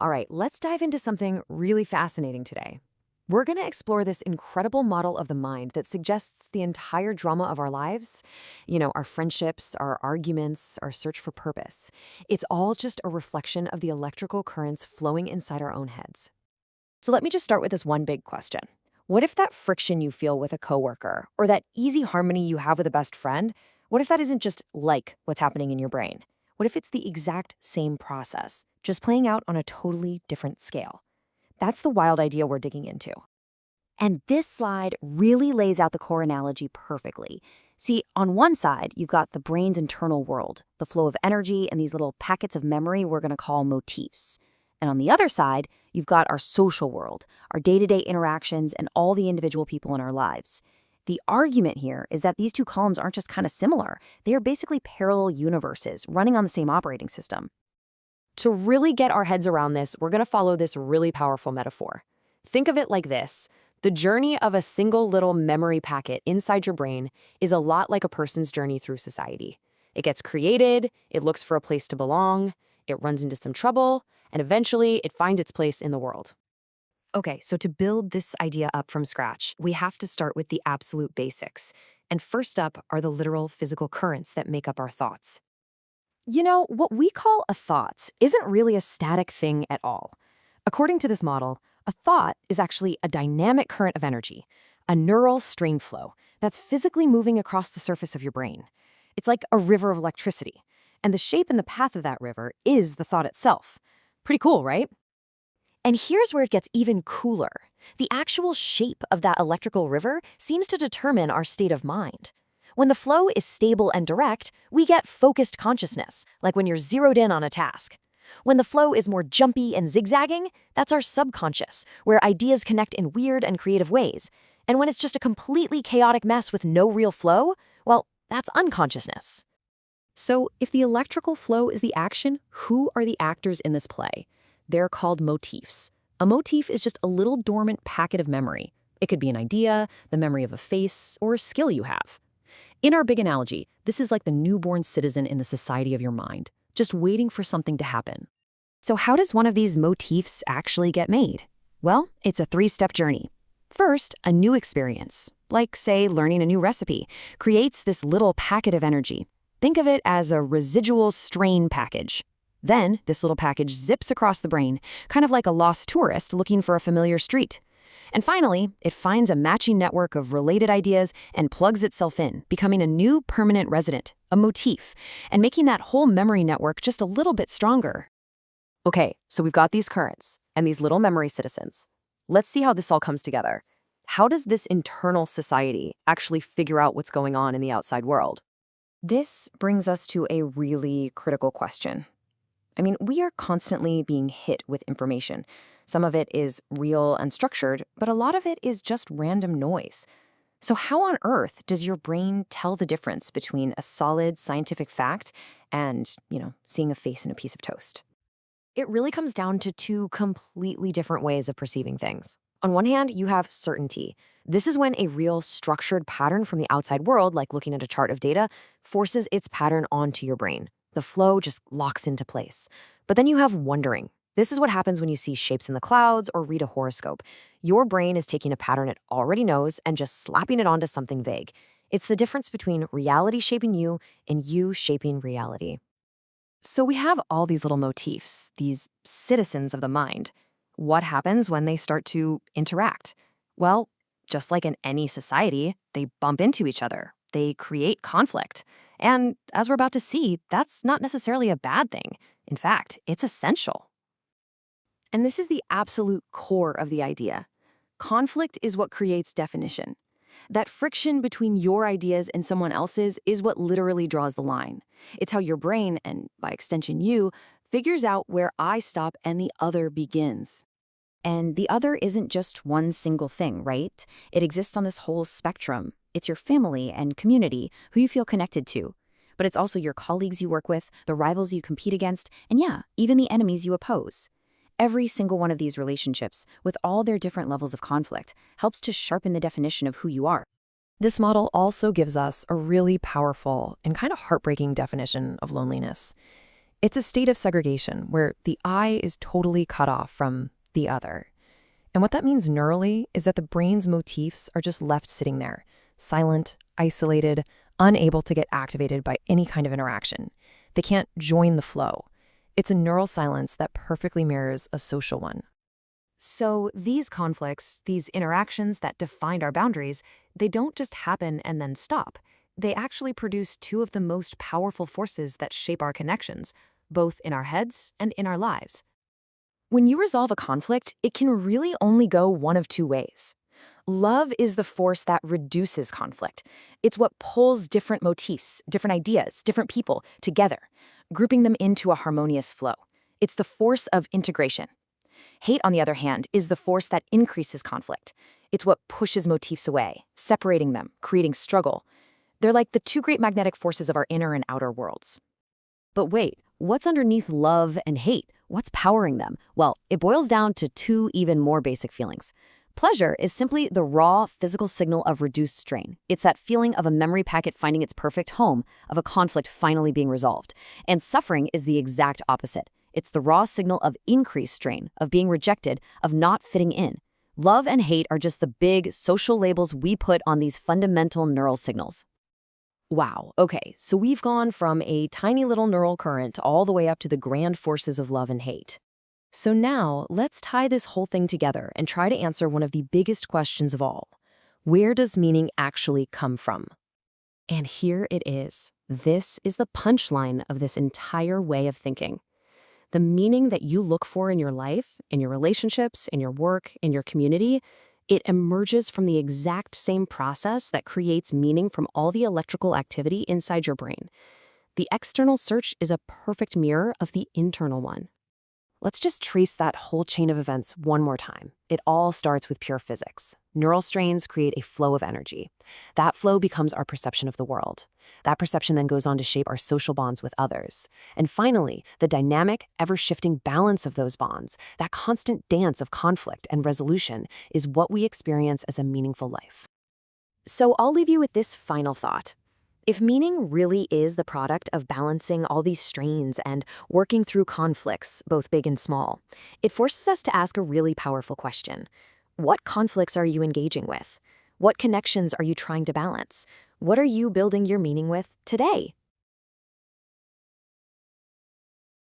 All right, let's dive into something really fascinating today. We're going to explore this incredible model of the mind that suggests the entire drama of our lives, our friendships, our arguments, our search for purpose. It's all just a reflection of the electrical currents flowing inside our own heads. So let me just start with this one big question. What if that friction you feel with a coworker or that easy harmony you have with a best friend, what if that isn't just like what's happening in your brain? What if it's the exact same process, just playing out on a totally different scale? That's the wild idea we're digging into. And this slide really lays out the core analogy perfectly. See, on one side, you've got the brain's internal world, the flow of energy and these little packets of memory we're going to call motifs. And on the other side, you've got our social world, our day-to-day interactions and all the individual people in our lives. The argument here is that these two columns aren't just kind of similar. They are basically parallel universes running on the same operating system. To really get our heads around this, we're going to follow this really powerful metaphor. Think of it like this. The journey of a single little memory packet inside your brain is a lot like a person's journey through society. It gets created, it looks for a place to belong, it runs into some trouble, and eventually it finds its place in the world. Okay, so to build this idea up from scratch, we have to start with the absolute basics. And first up are the literal physical currents that make up our thoughts. What we call a thought isn't really a static thing at all. According to this model, a thought is actually a dynamic current of energy, a neural strain flow that's physically moving across the surface of your brain. It's like a river of electricity, and the shape and the path of that river is the thought itself. Pretty cool, right? And here's where it gets even cooler. The actual shape of that electrical river seems to determine our state of mind. When the flow is stable and direct, we get focused consciousness, like when you're zeroed in on a task. When the flow is more jumpy and zigzagging, that's our subconscious, where ideas connect in weird and creative ways. And when it's just a completely chaotic mess with no real flow, well, that's unconsciousness. So if the electrical flow is the action, who are the actors in this play? They're called motifs. A motif is just a little dormant packet of memory. It could be an idea, the memory of a face, or a skill you have. In our big analogy, this is like the newborn citizen in the society of your mind, just waiting for something to happen. So how does one of these motifs actually get made? Well, it's a three-step journey. First, a new experience, like, say, learning a new recipe, creates this little packet of energy. Think of it as a residual strain package. Then, this little package zips across the brain, kind of like a lost tourist looking for a familiar street. And finally, it finds a matching network of related ideas and plugs itself in, becoming a new permanent resident, a motif, and making that whole memory network just a little bit stronger. Okay, so we've got these currents and these little memory citizens. Let's see how this all comes together. How does this internal society actually figure out what's going on in the outside world? This brings us to a really critical question. We are constantly being hit with information. Some of it is real and structured, but a lot of it is just random noise. So how on earth does your brain tell the difference between a solid scientific fact and, seeing a face in a piece of toast? It really comes down to two completely different ways of perceiving things. On one hand, you have certainty. This is when a real structured pattern from the outside world, like looking at a chart of data, forces its pattern onto your brain. The flow just locks into place. But then you have wondering. This is what happens when you see shapes in the clouds or read a horoscope. Your brain is taking a pattern it already knows and just slapping it onto something vague. It's the difference between reality shaping you and you shaping reality. So we have all these little motifs, these citizens of the mind. What happens when they start to interact? Well, just like in any society, they bump into each other. They create conflict. And as we're about to see, that's not necessarily a bad thing. In fact, it's essential. And this is the absolute core of the idea. Conflict is what creates definition. That friction between your ideas and someone else's is what literally draws the line. It's how your brain, and by extension you, figures out where I stop and the other begins. And the other isn't just one single thing, right? It exists on this whole spectrum. It's your family and community, who you feel connected to. But it's also your colleagues you work with, the rivals you compete against, and yeah, even the enemies you oppose. Every single one of these relationships, with all their different levels of conflict, helps to sharpen the definition of who you are. This model also gives us a really powerful and kind of heartbreaking definition of loneliness. It's a state of segregation where the I is totally cut off from the other. And what that means neurally is that the brain's motifs are just left sitting there, silent, isolated, unable to get activated by any kind of interaction. They can't join the flow. It's a neural silence that perfectly mirrors a social one. So these conflicts, these interactions that defined our boundaries, they don't just happen and then stop. They actually produce two of the most powerful forces that shape our connections, both in our heads and in our lives. When you resolve a conflict, it can really only go one of two ways. Love is the force that reduces conflict. It's what pulls different motifs, different ideas, different people together, grouping them into a harmonious flow. It's the force of integration. Hate, on the other hand, is the force that increases conflict. It's what pushes motifs away, separating them, creating struggle. They're like the two great magnetic forces of our inner and outer worlds. But wait, what's underneath love and hate? What's powering them? Well, it boils down to two even more basic feelings. Pleasure is simply the raw physical signal of reduced strain. It's that feeling of a memory packet finding its perfect home, of a conflict finally being resolved. And suffering is the exact opposite. It's the raw signal of increased strain, of being rejected, of not fitting in. Love and hate are just the big social labels we put on these fundamental neural signals. Wow, okay, so we've gone from a tiny little neural current all the way up to the grand forces of love and hate. So now, let's tie this whole thing together and try to answer one of the biggest questions of all. Where does meaning actually come from? And here it is. This is the punchline of this entire way of thinking. The meaning that you look for in your life, in your relationships, in your work, in your community, it emerges from the exact same process that creates meaning from all the electrical activity inside your brain. The external search is a perfect mirror of the internal one. Let's just trace that whole chain of events one more time. It all starts with pure physics. Neural strains create a flow of energy. That flow becomes our perception of the world. That perception then goes on to shape our social bonds with others. And finally, the dynamic, ever-shifting balance of those bonds, that constant dance of conflict and resolution, is what we experience as a meaningful life. So I'll leave you with this final thought. If meaning really is the product of balancing all these strains and working through conflicts, both big and small, it forces us to ask a really powerful question. What conflicts are you engaging with? What connections are you trying to balance? What are you building your meaning with today?